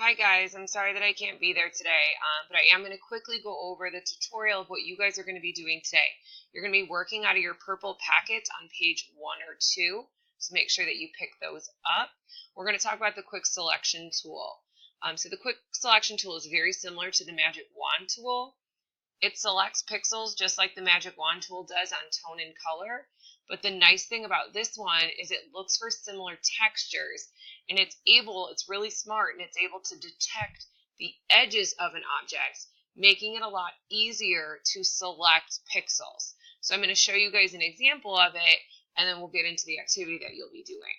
Hi guys, I'm sorry that I can't be there today, but I am going to quickly go over the tutorial of what you guys are going to be doing today. You're going to be working out of your purple packet on page 1 or 2, so make sure that you pick those up. We're going to talk about the quick selection tool. So the quick selection tool is very similar to the magic wand tool. It selects pixels just like the magic wand tool does on tone and color. But the nice thing about this one is it looks for similar textures, and it's really smart, and it's able to detect the edges of an object, making it a lot easier to select pixels. So I'm going to show you guys an example of it, and then we'll get into the activity that you'll be doing.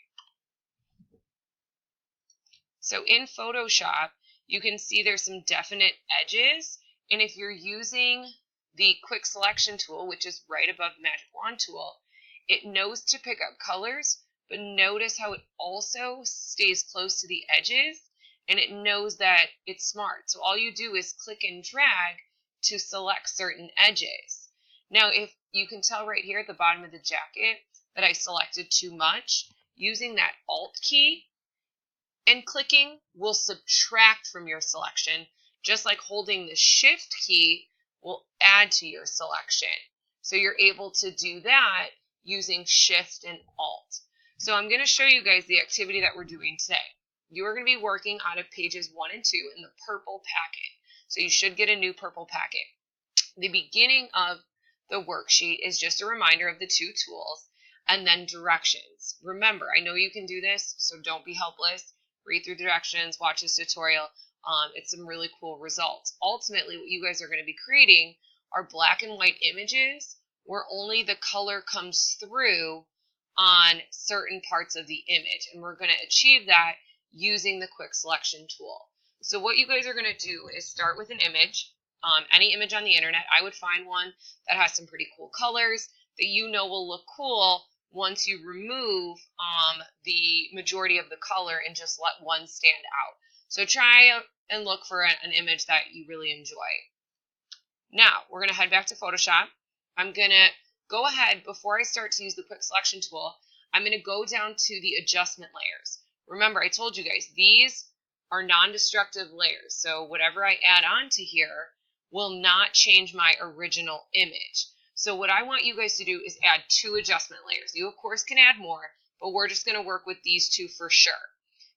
So in Photoshop, you can see there's some definite edges, and if you're using the quick selection tool, which is right above the magic wand tool, it knows to pick up colors, but notice how it also stays close to the edges, and it knows that it's smart. So all you do is click and drag to select certain edges. Now, if you can tell right here at the bottom of the jacket that I selected too much, using that Alt key and clicking will subtract from your selection, just like holding the Shift key will add to your selection. So you're able to do that using Shift and Alt. So I'm going to show you guys the activity that we're doing today. You are going to be working out of pages 1 and 2 in the purple packet. So you should get a new purple packet. The beginning of the worksheet is just a reminder of the two tools and then directions. Remember, I know you can do this, so don't be helpless. Read through directions, watch this tutorial. It's some really cool results. Ultimately, what you guys are going to be creating are black and white images where only the color comes through on certain parts of the image. And we're going to achieve that using the quick selection tool. So what you guys are going to do is start with an image, any image on the internet. I would find one that has some pretty cool colors that you know will look cool once you remove the majority of the color and just let one stand out. So try and look for an image that you really enjoy. Now, we're going to head back to Photoshop. I'm going to go ahead, before I start to use the quick selection tool, I'm going to go down to the adjustment layers. Remember, I told you guys, these are non-destructive layers. So whatever I add on to here will not change my original image. So what I want you guys to do is add 2 adjustment layers. You, of course, can add more, but we're just going to work with these 2 for sure.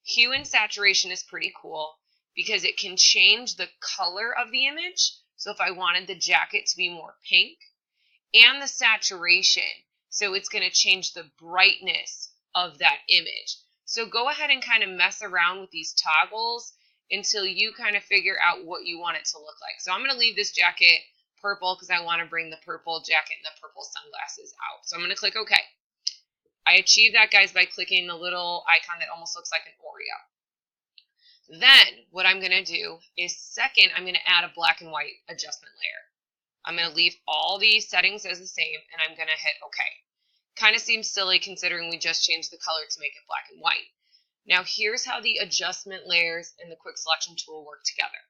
Hue and saturation is pretty cool because it can change the color of the image. So if I wanted the jacket to be more pink, and the saturation, so it's going to change the brightness of that image. So go ahead and kind of mess around with these toggles until you kind of figure out what you want it to look like. So I'm going to leave this jacket purple because I want to bring the purple jacket and the purple sunglasses out. So I'm going to click OK. I achieved that, guys, by clicking the little icon that almost looks like an Oreo. Then what I'm going to do is second, I'm going to add a black and white adjustment layer. I'm going to leave all these settings as the same, and I'm going to hit OK. Kind of seems silly considering we just changed the color to make it black and white. Now here's how the adjustment layers and the quick selection tool work together.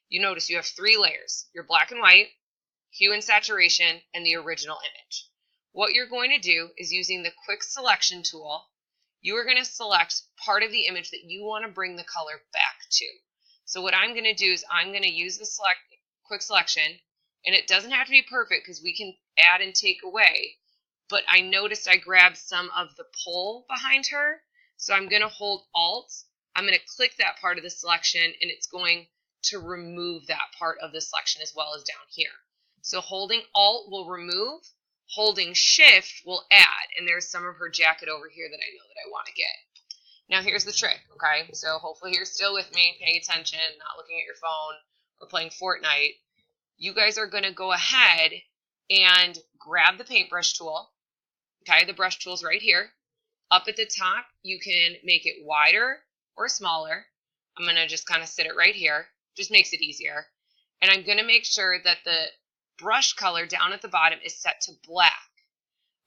You notice you have 3 layers, your black and white, hue and saturation, and the original image. What you're going to do is using the quick selection tool, you are going to select part of the image that you want to bring the color back to. So what I'm going to do is I'm going to use the quick selection, and it doesn't have to be perfect because we can add and take away, but I noticed I grabbed some of the pull behind her, so I'm going to hold Alt, I'm going to click that part of the selection, and it's going to remove that part of the selection as well as down here. So holding Alt will remove, holding Shift will add, and there's some of her jacket over here that I know that I want to get. Now here's the trick, okay? So hopefully you're still with me, paying attention, not looking at your phone or playing Fortnite. You guys are going to go ahead and grab the paintbrush tool. Okay, the brush tool's right here. Up at the top, you can make it wider or smaller. I'm going to just kind of sit it right here. Just makes it easier. And I'm going to make sure that the brush color down at the bottom is set to black.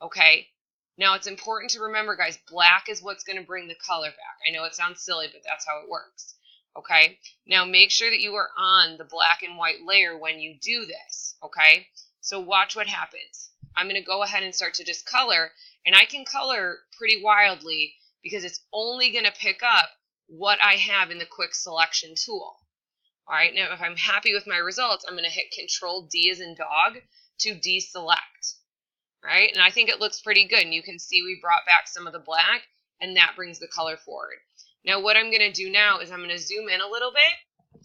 Okay, now it's important to remember, guys, black is what's going to bring the color back. I know it sounds silly, but that's how it works. Okay, now make sure that you are on the black and white layer when you do this. Okay, so watch what happens. I'm going to go ahead and start to just color, and I can color pretty wildly because it's only going to pick up what I have in the quick selection tool. All right, now if I'm happy with my results, I'm going to hit Control D as in dog to deselect. Right, and I think it looks pretty good. And you can see we brought back some of the black, and that brings the color forward. Now what I'm going to do now is I'm going to zoom in a little bit,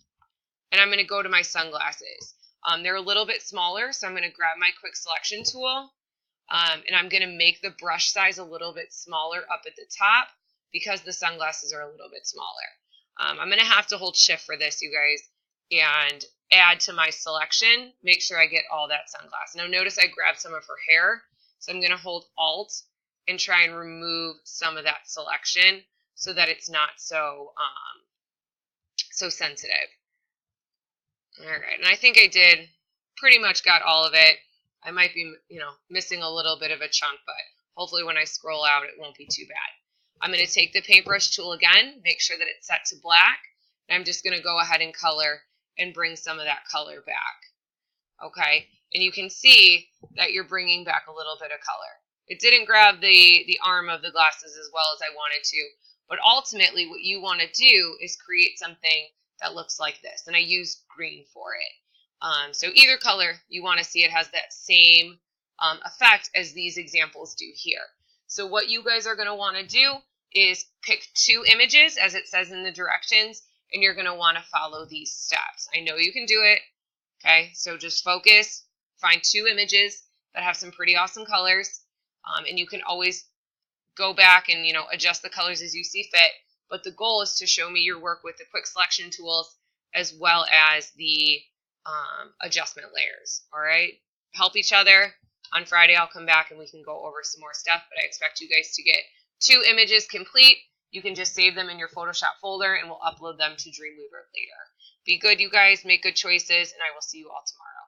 and I'm going to go to my sunglasses. They're a little bit smaller, so I'm going to grab my quick selection tool, and I'm going to make the brush size a little bit smaller up at the top because the sunglasses are a little bit smaller. I'm going to have to hold shift for this, you guys, and add to my selection, make sure I get all that sunglass. Now notice I grabbed some of her hair, so I'm going to hold Alt and try and remove some of that selection so that it's not so sensitive. All right, and I think I did pretty much got all of it. I might be, missing a little bit of a chunk, but hopefully when I scroll out, it won't be too bad. I'm going to take the paintbrush tool again, make sure that it's set to black, and I'm just going to go ahead and color and bring some of that color back. Okay, and you can see that you're bringing back a little bit of color. It didn't grab the arm of the glasses as well as I wanted to, but ultimately what you want to do is create something that looks like this, and I use green for it. So either color, you want to see it has that same effect as these examples do here. So what you guys are going to want to do is pick 2 images, as it says in the directions, and you're going to want to follow these steps. I know you can do it, okay? So just focus, find 2 images that have some pretty awesome colors, and you can always go back and, adjust the colors as you see fit, but the goal is to show me your work with the quick selection tools as well as the adjustment layers, all right? Help each other. On Friday, I'll come back and we can go over some more stuff, but I expect you guys to get 2 images complete. You can just save them in your Photoshop folder, and we'll upload them to Dreamweaver later. Be good, you guys. Make good choices, and I will see you all tomorrow.